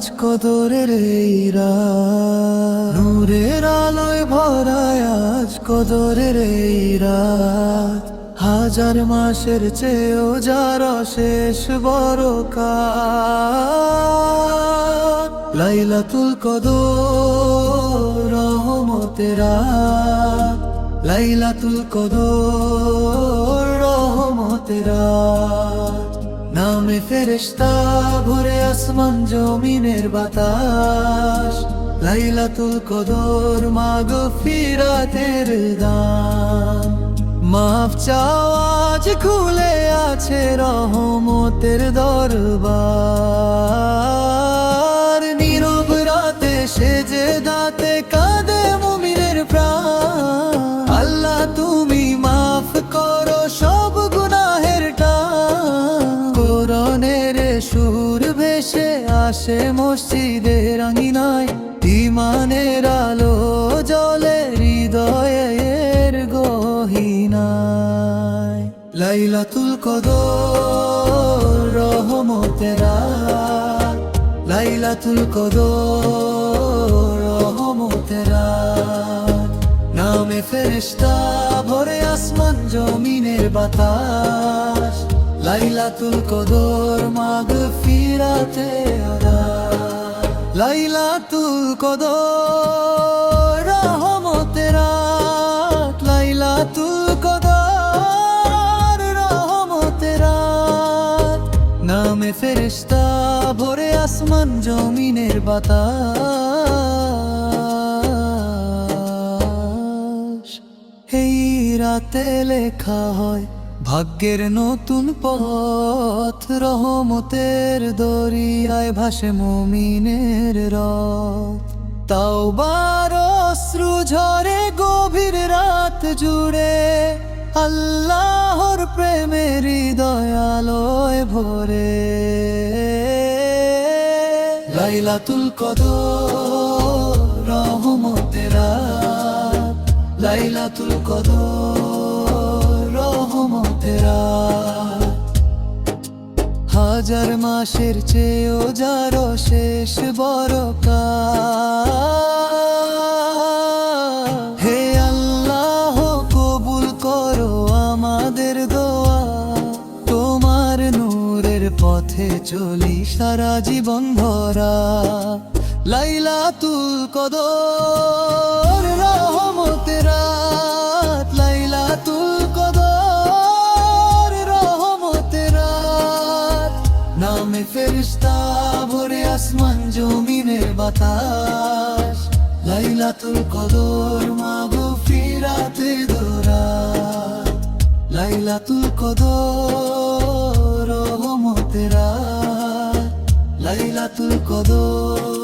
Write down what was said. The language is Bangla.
আজ কদরের এই রাত, নূরের আলোয় ভরায় আজ কদরের এই রাত, হাজার মাসের চেয়েও যার শেষ বরকাত। লাইলাতুল কদর রহমতের রাত, লাইলাতুল কদর রহমতের রাত, নামে ফেরেশতা ভরে আসমান জমিনের বাতাস। লাইলাতুল কদর মাগফিরাতের দান, মাফ চাওয়া আজ খুলে আছে রহমতের দরবার। নীরব রাতে সেজে দাতে কাঁদে মুমিনের প্রাণ, আল্লাহ তুমি মাফ করো সব গুনাহের টান। কোরআনের সুর ভেসে আসে মসজিদের আঙিনায়, ঈমানের আলো জ্বলে হৃদয়ের গহীনায়। লাইলাতুল কদর রহমতের রাত, লাইলাতুল কদর রহমতের রাত, নামে ফেরেশতা ভরে আসমান জমিনের বাতাস। লাইলাতুল কদর মাগফিরাতের রাত, লাইলাতুল কদর রহমতের রাত, লাইলাতুল কদর রহমতের রাত, নামে ফেরেশতা ভরে আসমান জমিনের বাতাস। এই রাতে লেখা হয় ভাগ্যের নতুন পথ, রহমতের দরিয়ায় ভাসে মুমিনের রথ। তাওবার অশ্রু ঝরে গভীর রাত জুড়ে, আল্লাহর প্রেমের হৃদয় আলোয় ভরে। লাইলাতুল কদর রহমতের রাত, লাইলাতুল কদর রহমতের রাত, হাজার মাসের চেয়েও যার শেষ বরকাত। হে আল্লাহ কবুল করো আমাদের দোয়া, তোমার নূরের পথে চলি সারা জীবন ভরা। লাইলাতুল কদর রহমতের রাত, লাইলাতুল কদর রহমতের রাত, নামে ফেরেশতা ভরে আসমান জমিনের বাতাস। লাইলাতুল কদর মাগফিরাতের রাত, লাইলাতুল কদর রহমতের রাত, লাইলাতুল কদর